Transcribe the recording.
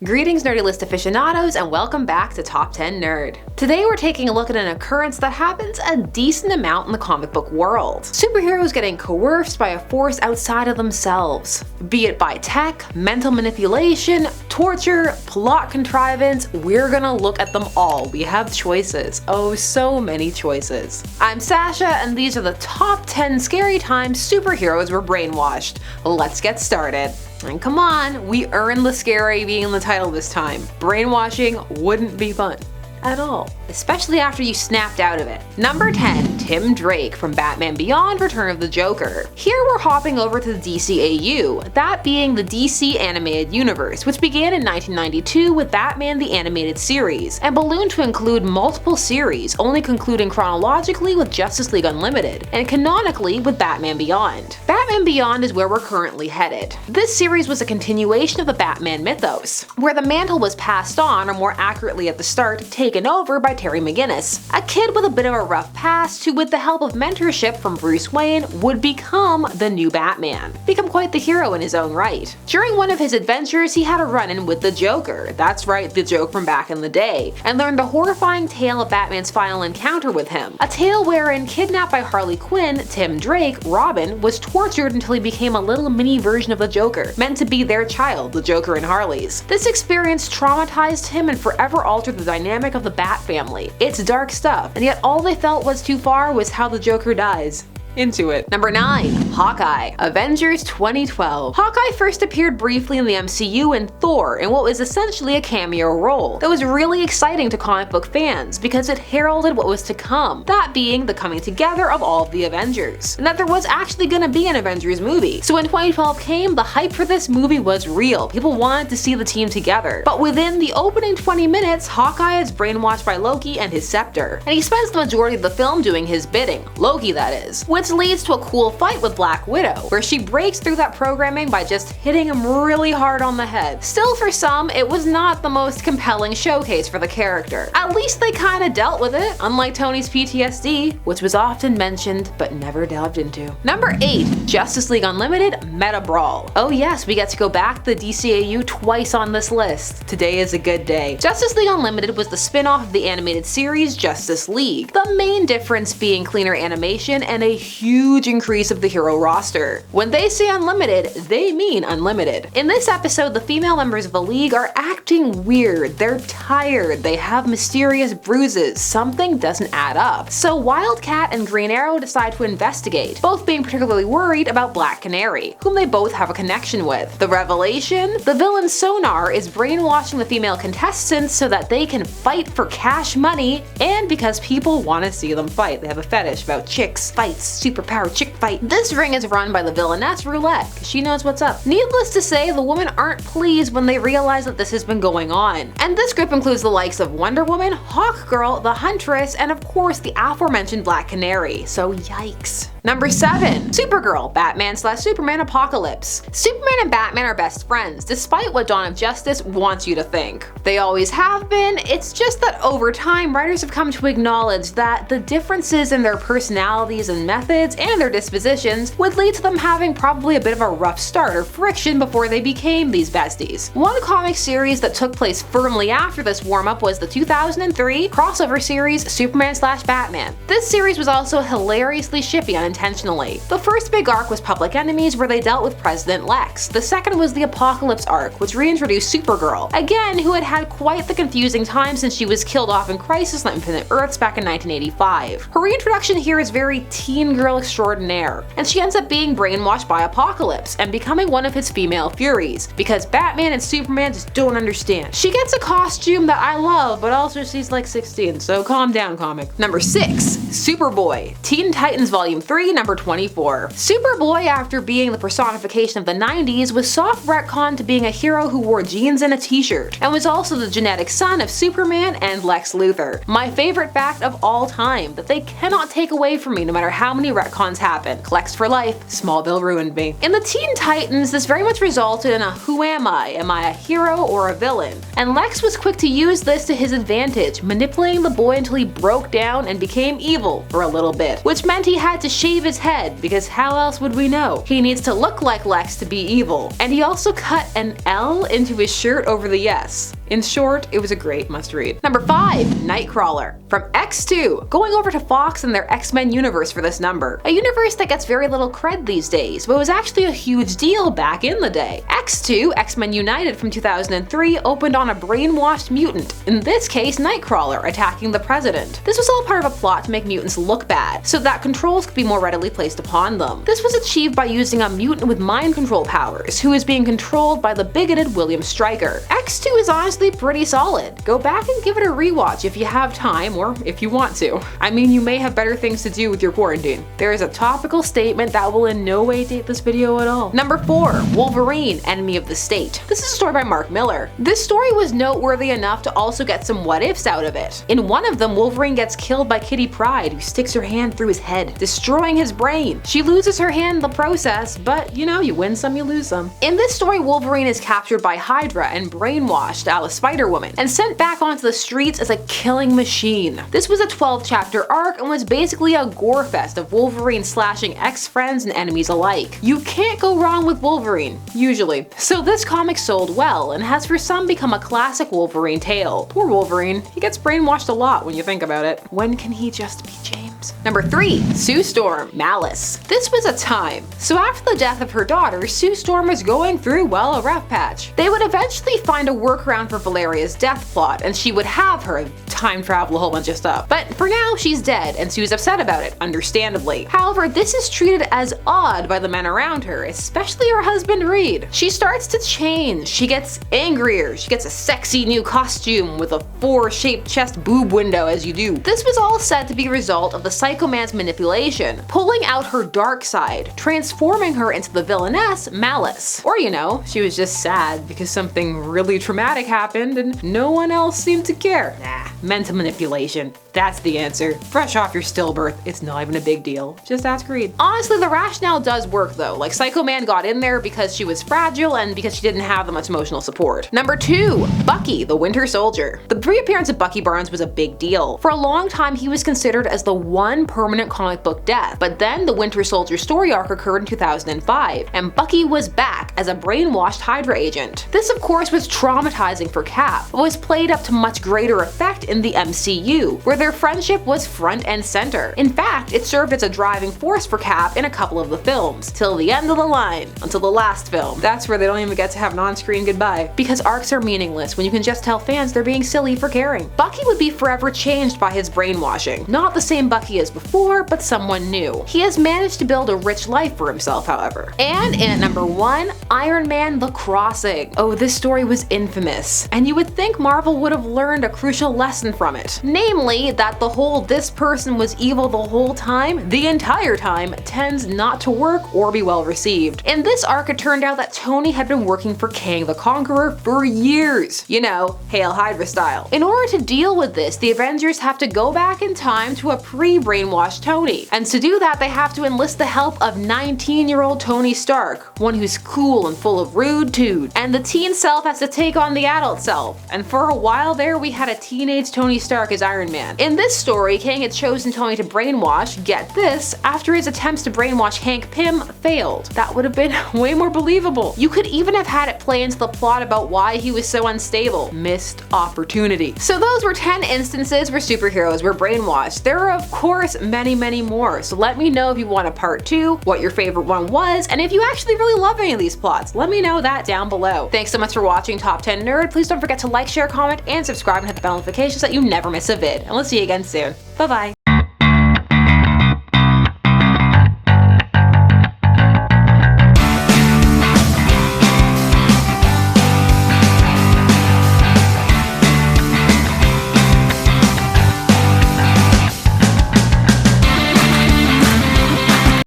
Greetings nerdy list aficionados and welcome back to Top 10 Nerd. Today we're taking a look at an occurrence that happens a decent amount in the comic book world. Superheroes getting coerced by a force outside of themselves. Be it by tech, mental manipulation, torture, plot contrivance, we're gonna look at them all. We have choices. Oh, so many choices. I'm Sasha and these are the top 10 scary times superheroes were brainwashed. Let's get started. And come on, we earned the scary being in the title this time. Brainwashing wouldn't be fun at all, especially after you snapped out of it. Number 10, Tim Drake from Batman Beyond: Return of the Joker. Here we're hopping over to the DCAU, that being the DC Animated Universe, which began in 1992 with Batman the Animated Series, and ballooned to include multiple series, only concluding chronologically with Justice League Unlimited, and canonically with Batman Beyond. Batman Beyond is where we're currently headed. This series was a continuation of the Batman mythos, where the mantle was passed on, or more accurately at the start, taken over by Terry McGinnis, a kid with a bit of a rough past who, with the help of mentorship from Bruce Wayne, would become the new Batman, become quite the hero in his own right. During one of his adventures, he had a run-in with the Joker, that's right, the joke from back in the day, and learned the horrifying tale of Batman's final encounter with him, a tale wherein, kidnapped by Harley Quinn, Tim Drake, Robin, was tortured until he became a little mini version of the Joker, meant to be their child, the Joker and Harley's. This experience traumatized him and forever altered the dynamic of the Bat family. It's dark stuff, and yet all they felt was too far was how the Joker dies. Into it. Number 9, Hawkeye, Avengers 2012. Hawkeye first appeared briefly in the MCU in Thor in what was essentially a cameo role that was really exciting to comic book fans because it heralded what was to come, that being the coming together of all of the Avengers, and that there was actually gonna be an Avengers movie. So when 2012 came, the hype for this movie was real. People wanted to see the team together. But within the opening 20 minutes, Hawkeye is brainwashed by Loki and his scepter, and he spends the majority of the film doing his bidding, Loki that is, which leads to a cool fight with Black Widow, where she breaks through that programming by just hitting him really hard on the head. Still, for some, it was not the most compelling showcase for the character. At least they kinda dealt with it, unlike Tony's PTSD, which was often mentioned but never delved into. Number 8, Justice League Unlimited Meta Brawl. Oh yes, we get to go back to the DCAU twice on this list. Today is a good day. Justice League Unlimited was the spin-off of the animated series Justice League, the main difference being cleaner animation and a huge increase of the hero roster. When they say unlimited, they mean unlimited. In this episode, the female members of the League are acting weird, they're tired, they have mysterious bruises, something doesn't add up. So Wildcat and Green Arrow decide to investigate, both being particularly worried about Black Canary, whom they both have a connection with. The revelation? The villain Sonar is brainwashing the female contestants so that they can fight for cash money, and because people want to see them fight. They have a fetish about chicks, fights, superpower chick fight. This ring is run by the villainess Roulette, because she knows what's up. Needless to say, the women aren't pleased when they realize that this has been going on. And this group includes the likes of Wonder Woman, Hawkgirl, the Huntress, and of course the aforementioned Black Canary, so yikes. Number 7, Supergirl, Batman/Superman Apocalypse. Superman and Batman are best friends, despite what Dawn of Justice wants you to think. They always have been, it's just that over time, writers have come to acknowledge that the differences in their personalities and methods and their dispositions would lead to them having probably a bit of a rough start or friction before they became these besties. One comic series that took place firmly after this warm-up was the 2003 crossover series Superman/Batman. This series was also hilariously shippy unintentionally. The first big arc was Public Enemies, where they dealt with President Lex. The second was the Apocalypse arc, which reintroduced Supergirl, again who had had quite the confusing time since she was killed off in Crisis on Infinite Earths back in 1985. Her reintroduction here is very teen girl extraordinaire, and she ends up being brainwashed by Apocalypse and becoming one of his female furies, because Batman and Superman just don't understand. She gets a costume that I love, but also she's like 16, so calm down, comic. Number 6, Superboy, Teen Titans Volume 3, number 24. Superboy, after being the personification of the 90s, was soft retconned to being a hero who wore jeans and a t-shirt, and was also the genetic son of Superman and Lex Luthor. My favorite fact of all time, that they cannot take away from me no matter how many retcons happen. Collects for life, Smallville ruined me. In the Teen Titans, this very much resulted in a who am I? Am I a hero or a villain? And Lex was quick to use this to his advantage, manipulating the boy until he broke down and became evil for a little bit, which meant he had to shape shave his head, because how else would we know? He needs to look like Lex to be evil. And he also cut an L into his shirt over the S. In short, it was a great must-read. Number 5. Nightcrawler. From X2. Going over to Fox and their X-Men universe for this number. A universe that gets very little cred these days, but was actually a huge deal back in the day. X2, X-Men United from 2003, opened on a brainwashed mutant, in this case Nightcrawler, attacking the president. This was all part of a plot to make mutants look bad, so that controls could be more readily placed upon them. This was achieved by using a mutant with mind control powers, who is being controlled by the bigoted William Stryker. X2 is honestly pretty solid. Go back and give it a rewatch if you have time, or if you want to. I mean, you may have better things to do with your quarantine. There is a topical statement that will in no way date this video at all. Number 4. Wolverine, Enemy of the State. This is a story by Mark Millar. This story was noteworthy enough to also get some what-ifs out of it. In one of them, Wolverine gets killed by Kitty Pryde, who sticks her hand through his head, destroying his brain. She loses her hand in the process, but you know, you win some, you lose some. In this story, Wolverine is captured by Hydra and brainwashed a la Spider-Woman, and sent back onto the streets as a killing machine. This was a 12-chapter arc and was basically a gore fest of Wolverine slashing ex-friends and enemies alike. You can't go wrong with Wolverine, usually. So this comic sold well, and has for some become a classic Wolverine tale. Poor Wolverine, he gets brainwashed a lot when you think about it. When can he just be James? Number 3. Sue Storm, Malice. This was a time. So after the death of her daughter, Sue Storm was going through, well, a rough patch. They would eventually find a workaround for Valeria's death plot, and she would have her time travel a whole bunch of stuff. But for now, she's dead, and Sue's upset about it, understandably. However, this is treated as odd by the men around her, especially her husband Reed. She starts to change. She gets angrier. She gets a sexy new costume with a 4-shaped chest boob window as you do. This was all said to be a result of the Psycho Man's manipulation, pulling out her dark side, transforming her into the villainess Malice. Or you know, she was just sad because something really traumatic happened and no one else seemed to care. Nah, mental manipulation. That's the answer. Fresh off your stillbirth, it's not even a big deal. Just ask Reed. Honestly, the rationale does work though. Like, Psycho Man got in there because she was fragile and because she didn't have that much emotional support. Number 2. Bucky, the Winter Soldier. The reappearance of Bucky Barnes was a big deal. For a long time, he was considered as the one permanent comic book death, but then the Winter Soldier story arc occurred in 2005, and Bucky was back as a brainwashed Hydra agent. This of course was traumatizing for Cap, but was played up to much greater effect in the MCU, where their friendship was front and center. In fact, it served as a driving force for Cap in a couple of the films, till the end of the line, until the last film. That's where they don't even get to have an on-screen goodbye. Because arcs are meaningless when you can just tell fans they're being silly for caring. Bucky would be forever changed by his brainwashing. Not the same Bucky as before, but someone new. He has managed to build a rich life for himself, however. And in at number 1, Iron Man: The Crossing. Oh, this story was infamous, and you would think Marvel would have learned a crucial lesson from it. Namely, that the whole "this person was evil the whole time, the entire time" tends not to work or be well received. In this arc, it turned out that Tony had been working for Kang the Conqueror for years. You know, Hail Hydra style. In order to deal with this, the Avengers have to go back in time to a pre-brainwashed Tony. And to do that, they have to enlist the help of 19-year-old Tony Stark, one who's cool and full of rude dude. And the teen self has to take on the adult self. And for a while there, we had a teenage Tony Stark as Iron Man. In this story, Kang had chosen Tony to brainwash, get this, after his attempts to brainwash Hank Pym failed. That would have been way more believable. You could even have had it play into the plot about why he was so unstable. Missed opportunity. So those were 10 instances where superheroes were brainwashed. There are of course many more, so let me know if you want a part 2, what your favorite one was, and if you actually really love any of these plots. Let me know that down below. Thanks so much for watching Top 10 Nerd. Please don't forget to like, share, comment, and subscribe and hit the bell notification so that you never miss a vid. And we'll see you again soon. Bye bye.